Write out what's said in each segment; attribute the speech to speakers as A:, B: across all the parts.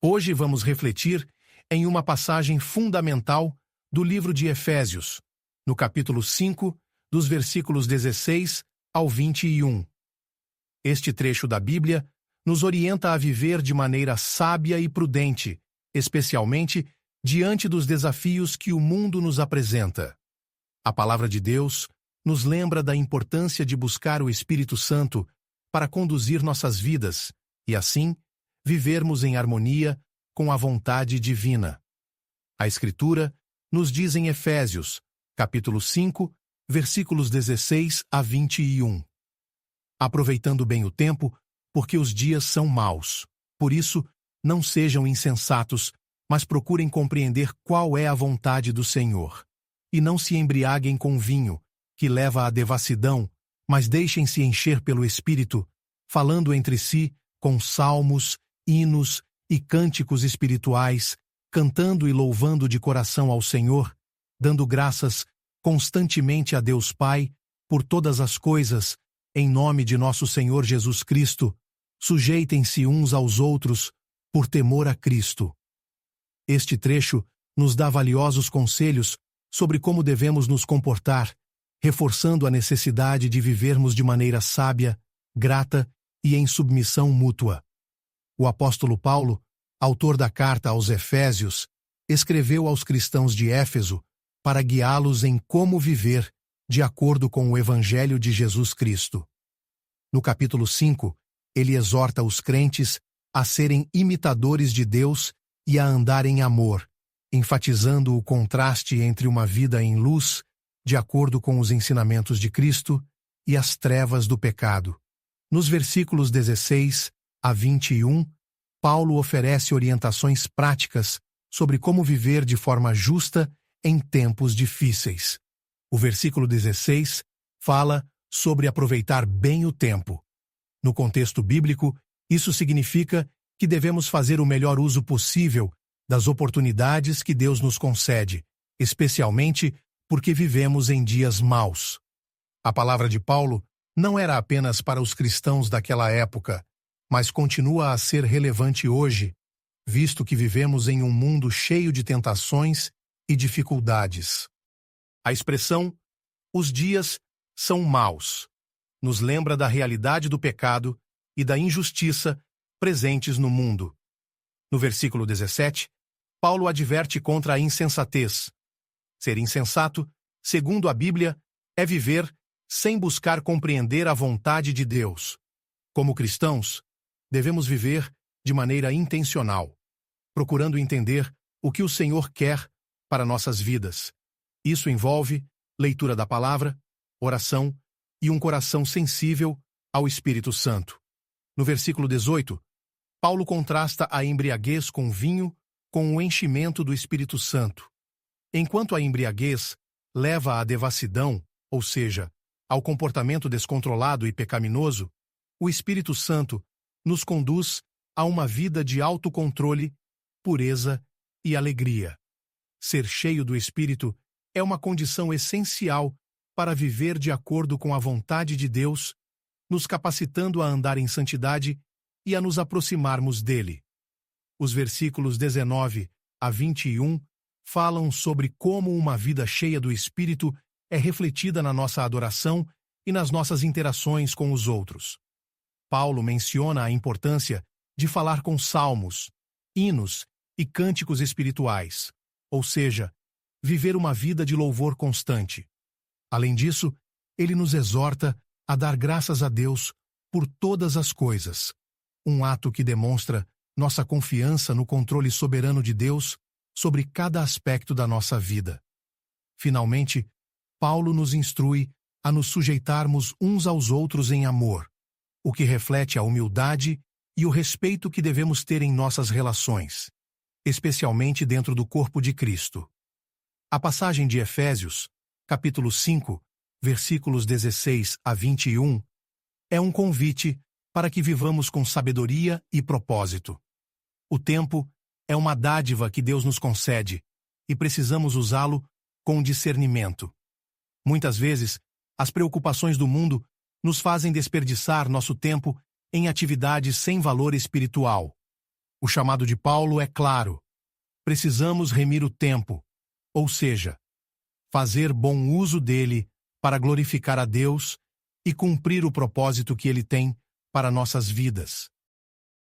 A: Hoje vamos refletir em uma passagem fundamental do livro de Efésios, no capítulo 5, dos versículos 16 ao 21. Este trecho da Bíblia nos orienta a viver de maneira sábia e prudente, especialmente diante dos desafios que o mundo nos apresenta. A palavra de Deus nos lembra da importância de buscar o Espírito Santo para conduzir nossas vidas e, assim, vivermos em harmonia com a vontade divina. A Escritura nos diz em Efésios, capítulo 5, versículos 16 a 21. Aproveitando bem o tempo, porque os dias são maus. Por isso, não sejam insensatos, mas procurem compreender qual é a vontade do Senhor. E não se embriaguem com vinho, que leva à devassidão, mas deixem-se encher pelo Espírito, falando entre si com salmos, hinos e cânticos espirituais, cantando e louvando de coração ao Senhor, dando graças constantemente a Deus Pai por todas as coisas, em nome de nosso Senhor Jesus Cristo. Sujeitem-se uns aos outros por temor a Cristo. Este trecho nos dá valiosos conselhos sobre como devemos nos comportar, reforçando a necessidade de vivermos de maneira sábia, grata e em submissão mútua. O apóstolo Paulo, autor da carta aos Efésios, escreveu aos cristãos de Éfeso para guiá-los em como viver de acordo com o Evangelho de Jesus Cristo. No capítulo 5, ele exorta os crentes a serem imitadores de Deus e a andar em amor, enfatizando o contraste entre uma vida em luz, de acordo com os ensinamentos de Cristo, e as trevas do pecado. Nos versículos 16 a 21, Paulo oferece orientações práticas sobre como viver de forma justa em tempos difíceis. O versículo 16 fala sobre aproveitar bem o tempo. No contexto bíblico, isso significa que devemos fazer o melhor uso possível das oportunidades que Deus nos concede, especialmente porque vivemos em dias maus. A palavra de Paulo não era apenas para os cristãos daquela época, mas continua a ser relevante hoje, visto que vivemos em um mundo cheio de tentações e dificuldades. A expressão "os dias são maus" nos lembra da realidade do pecado e da injustiça presentes no mundo. No versículo 17, Paulo adverte contra a insensatez. Ser insensato, segundo a Bíblia, é viver sem buscar compreender a vontade de Deus. Como cristãos, devemos viver de maneira intencional, procurando entender o que o Senhor quer para nossas vidas. Isso envolve leitura da palavra, oração e um coração sensível ao Espírito Santo. No versículo 18, Paulo contrasta a embriaguez com vinho com o enchimento do Espírito Santo. Enquanto a embriaguez leva à devassidão, ou seja, ao comportamento descontrolado e pecaminoso, o Espírito Santo nos conduz a uma vida de autocontrole, pureza e alegria. Ser cheio do Espírito é uma condição essencial para viver de acordo com a vontade de Deus, nos capacitando a andar em santidade e a nos aproximarmos dele. Os versículos 19 a 21 falam sobre como uma vida cheia do Espírito é refletida na nossa adoração e nas nossas interações com os outros. Paulo menciona a importância de falar com salmos, hinos e cânticos espirituais, ou seja, viver uma vida de louvor constante. Além disso, ele nos exorta a dar graças a Deus por todas as coisas, um ato que demonstra nossa confiança no controle soberano de Deus sobre cada aspecto da nossa vida. Finalmente, Paulo nos instrui a nos sujeitarmos uns aos outros em amor, o que reflete a humildade e o respeito que devemos ter em nossas relações, especialmente dentro do corpo de Cristo. A passagem de Efésios, capítulo 5, versículos 16 a 21, é um convite para que vivamos com sabedoria e propósito. O tempo é uma dádiva que Deus nos concede e precisamos usá-lo com discernimento. Muitas vezes, as preocupações do mundo nos fazem desperdiçar nosso tempo em atividades sem valor espiritual. O chamado de Paulo é claro. Precisamos remir o tempo, ou seja, fazer bom uso dele para glorificar a Deus e cumprir o propósito que ele tem para nossas vidas.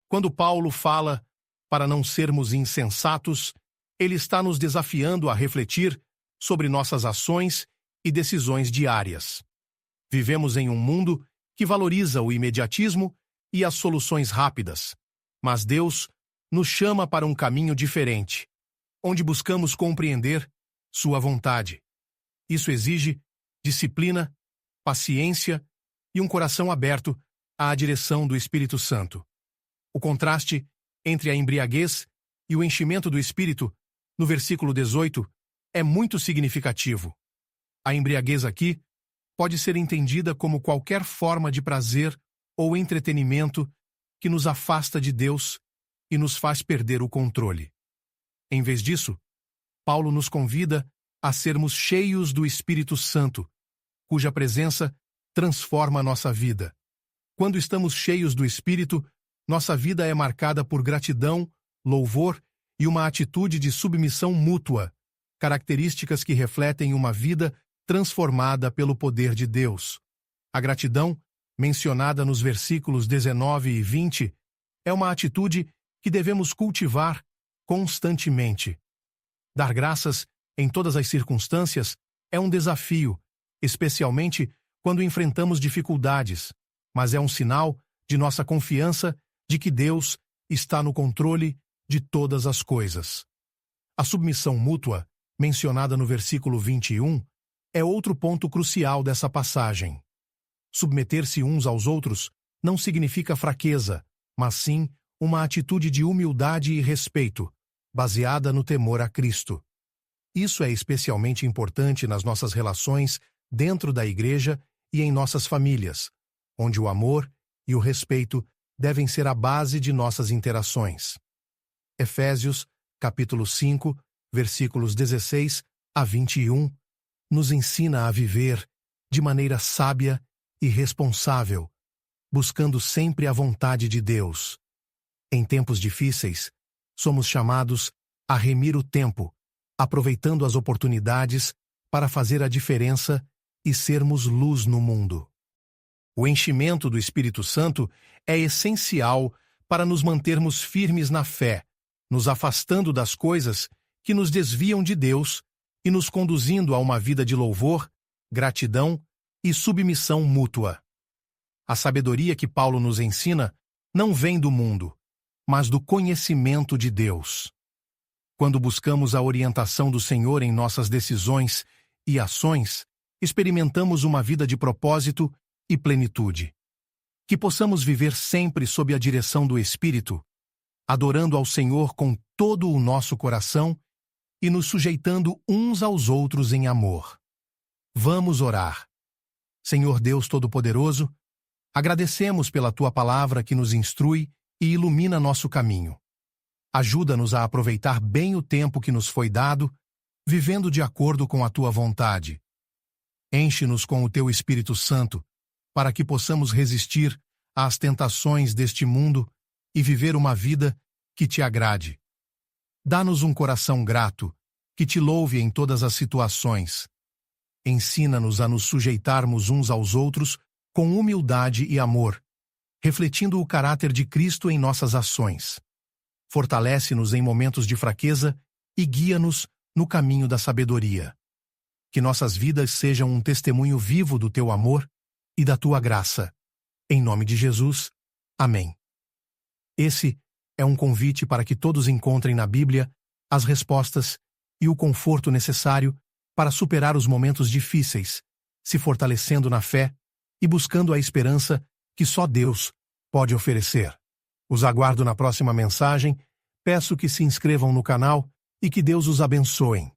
A: Quando Paulo fala para não sermos insensatos, ele está nos desafiando a refletir sobre nossas ações e decisões diárias. Vivemos em um mundo que valoriza o imediatismo e as soluções rápidas, mas Deus nos chama para um caminho diferente, onde buscamos compreender sua vontade. Isso exige disciplina, paciência e um coração aberto à direção do Espírito Santo. O contraste entre a embriaguez e o enchimento do Espírito, no versículo 18, é muito significativo. A embriaguez aqui pode ser entendida como qualquer forma de prazer ou entretenimento que nos afasta de Deus e nos faz perder o controle. Em vez disso, Paulo nos convida a sermos cheios do Espírito Santo, cuja presença transforma nossa vida. Quando estamos cheios do Espírito, nossa vida é marcada por gratidão, louvor e uma atitude de submissão mútua, características que refletem uma vida transformada pelo poder de Deus. A gratidão, mencionada nos versículos 19 e 20, é uma atitude que devemos cultivar constantemente. Dar graças em todas as circunstâncias é um desafio, especialmente quando enfrentamos dificuldades, mas é um sinal de nossa confiança de que Deus está no controle de todas as coisas. A submissão mútua, mencionada no versículo 21, é outro ponto crucial dessa passagem. Submeter-se uns aos outros não significa fraqueza, mas sim uma atitude de humildade e respeito, baseada no temor a Cristo. Isso é especialmente importante nas nossas relações dentro da igreja e em nossas famílias, onde o amor e o respeito devem ser a base de nossas interações. Efésios, capítulo 5, versículos 16 a 21, nos ensina a viver de maneira sábia e responsável, buscando sempre a vontade de Deus. Em tempos difíceis, somos chamados a remir o tempo, aproveitando as oportunidades para fazer a diferença e sermos luz no mundo. O enchimento do Espírito Santo é essencial para nos mantermos firmes na fé, nos afastando das coisas que nos desviam de Deus e nos conduzindo a uma vida de louvor, gratidão e submissão mútua. A sabedoria que Paulo nos ensina não vem do mundo, mas do conhecimento de Deus. Quando buscamos a orientação do Senhor em nossas decisões e ações, experimentamos uma vida de propósito e plenitude. Que possamos viver sempre sob a direção do Espírito, adorando ao Senhor com todo o nosso coração e nos sujeitando uns aos outros em amor. Vamos orar. Senhor Deus Todo-Poderoso, agradecemos pela Tua palavra que nos instrui e ilumina nosso caminho. Ajuda-nos a aproveitar bem o tempo que nos foi dado, vivendo de acordo com a Tua vontade. Enche-nos com o Teu Espírito Santo, para que possamos resistir às tentações deste mundo e viver uma vida que Te agrade. Dá-nos um coração grato, que Te louve em todas as situações. Ensina-nos a nos sujeitarmos uns aos outros com humildade e amor, refletindo o caráter de Cristo em nossas ações. Fortalece-nos em momentos de fraqueza e guia-nos no caminho da sabedoria. Que nossas vidas sejam um testemunho vivo do Teu amor e da Tua graça. Em nome de Jesus. Amém. Esse é um convite para que todos encontrem na Bíblia as respostas e o conforto necessário para superar os momentos difíceis, se fortalecendo na fé e buscando a esperança que só Deus pode oferecer. Os aguardo na próxima mensagem, peço que se inscrevam no canal e que Deus os abençoe.